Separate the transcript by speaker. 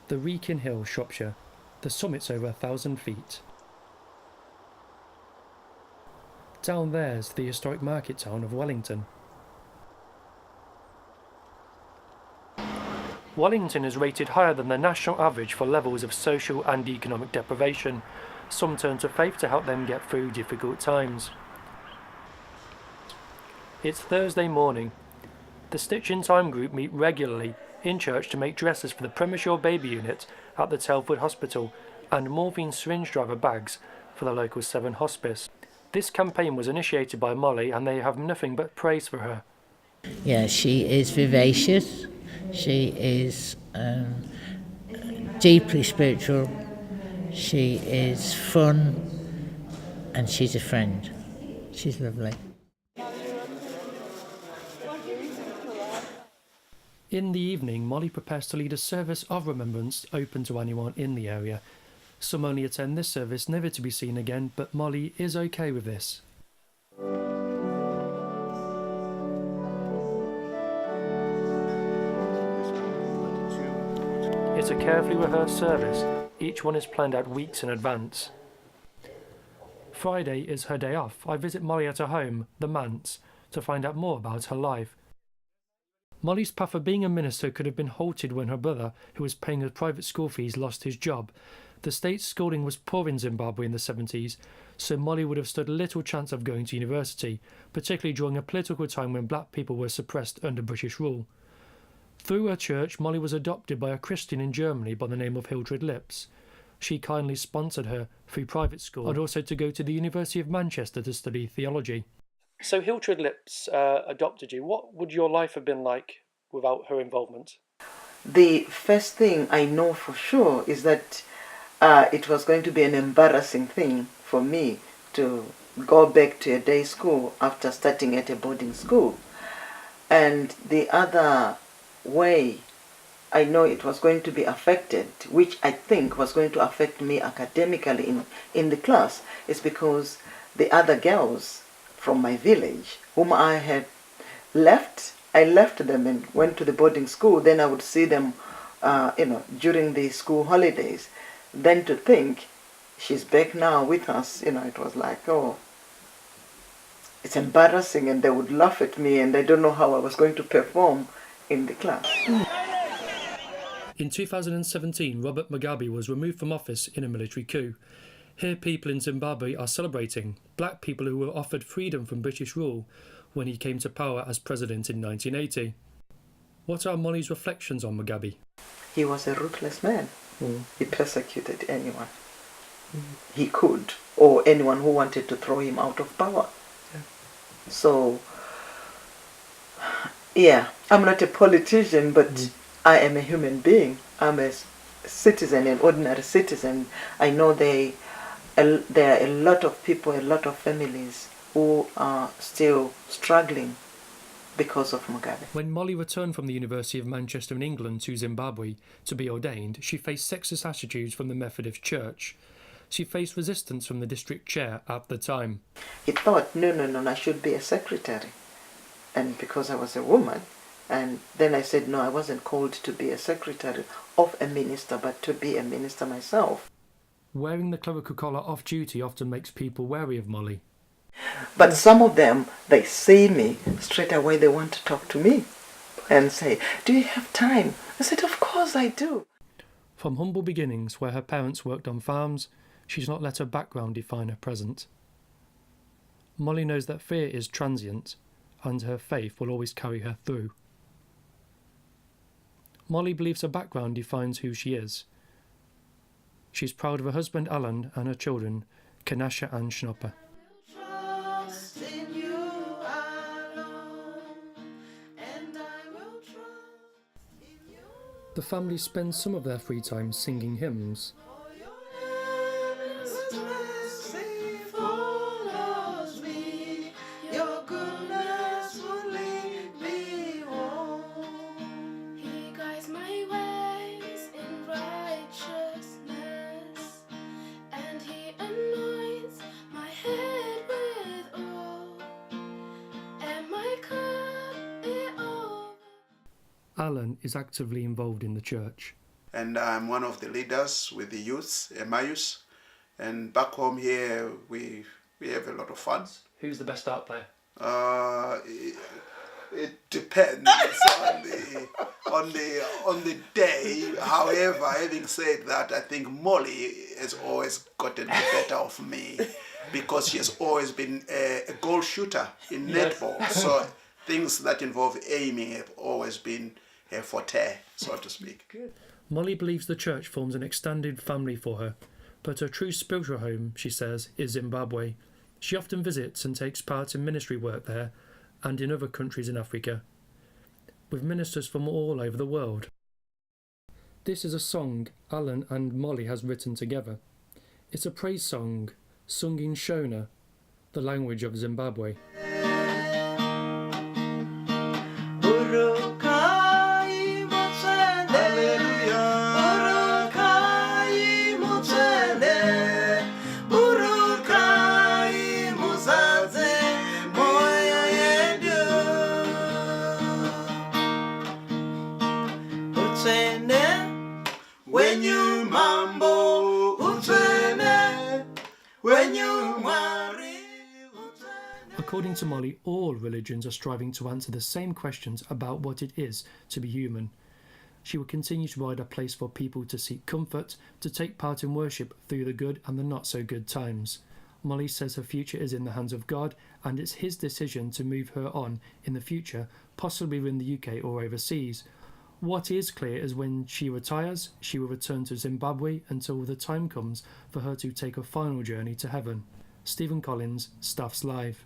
Speaker 1: The Wrekin Hill, Shropshire. The summit's over 1,000 feet. Down there's the historic market town of Wellington. Wellington is rated higher than the national average for levels of social and economic deprivation. Some turn to faith to help them get through difficult times. It's Thursday morning. The Stitch in Time group meet regularly in church to make dresses for the premature baby unit at the Telford Hospital and morphine syringe driver bags for the local Severn Hospice. This campaign was initiated by Molly and they have nothing but praise for her.
Speaker 2: Yeah, she is vivacious, she is deeply spiritual, she is fun, and she's a friend. She's lovely.
Speaker 1: In the evening, Molly prepares to lead a service of remembrance open to anyone in the area. Some only attend this service never to be seen again, but Molly is okay with this. It's a carefully rehearsed service. Each one is planned out weeks in advance. Friday is her day off. I visit Molly at her home, the Manse, to find out more about her life. Molly's path of being a minister could have been halted when her brother, who was paying her private school fees, lost his job. The state's schooling was poor in Zimbabwe in the 70s, so Molly would have stood little chance of going to university, particularly during a political time when black people were suppressed under British rule. Through her church, Molly was adopted by a Christian in Germany by the name of Hildred Lips. She kindly sponsored her through private school and also to go to the University of Manchester to study theology. So Hildred Lips adopted you. What would your life have been like without her involvement?
Speaker 3: The first thing I know for sure is that it was going to be an embarrassing thing for me to go back to a day school after starting at a boarding school. And the other way I know it was going to be affected, which I think was going to affect me academically in the class, is because the other girls from my village, whom I had left, I left them and went to the boarding school. Then I would see them, during the school holidays. Then to think, she's back now with us, it was like, oh, it's embarrassing, and they would laugh at me, and I don't know how I was going to perform in the class.
Speaker 1: In 2017, Robert Mugabe was removed from office in a military coup. Here people in Zimbabwe are celebrating black people who were offered freedom from British rule when he came to power as president in 1980. What are Molly's reflections on Mugabe?
Speaker 3: He was a ruthless man. He persecuted anyone he could, or anyone who wanted to throw him out of power.
Speaker 1: Yeah.
Speaker 3: So, yeah, I'm not a politician, but I am a human being. I'm a citizen, an ordinary citizen. I know there are a lot of people, a lot of families who are still struggling because of Mugabe.
Speaker 1: When Molly returned from the University of Manchester in England to Zimbabwe to be ordained, she faced sexist attitudes from the Methodist Church. She faced resistance from the district chair at the time.
Speaker 3: He thought, no, I should be a secretary. And because I was a woman, and then I said, no, I wasn't called to be a secretary of a minister, but to be a minister myself.
Speaker 1: Wearing the clerical collar off duty often makes people wary of Molly.
Speaker 3: But some of them, they see me, straight away they want to talk to me and say, do you have time? I said, of course I do.
Speaker 1: From humble beginnings where her parents worked on farms, she's not let her background define her present. Molly knows that fear is transient and her faith will always carry her through. Molly believes her background defines who she is. She's proud of her husband Alan and her children, Kanasha and Schnopper. The family spends some of their free time singing hymns. Alan is actively involved in the church.
Speaker 4: and I'm one of the leaders with the youth, Emmaus. And back home here, we have a lot of fun.
Speaker 1: Who's the best dart player?
Speaker 4: It depends on the day. However, having said that, I think Molly has always gotten the better of me because she has always been a goal shooter in netball. So things that involve aiming have always been her forte, so to speak.
Speaker 1: Good. Molly believes the church forms an extended family for her, but her true spiritual home, she says, is Zimbabwe. She often visits and takes part in ministry work there and in other countries in Africa, with ministers from all over the world. This is a song Alan and Molly has written together. It's a praise song sung in Shona, the language of Zimbabwe.
Speaker 4: When you mambo utene, when you marry.
Speaker 1: According to Molly, all religions are striving to answer the same questions about what it is to be human. She will continue to provide a place for people to seek comfort, to take part in worship through the good and the not so good times. Molly says her future is in the hands of God, and it's his decision to move her on in the future, possibly in the UK or overseas. What is clear is when she retires, she will return to Zimbabwe until the time comes for her to take a final journey to heaven. Stephen Collins, Staffs Live.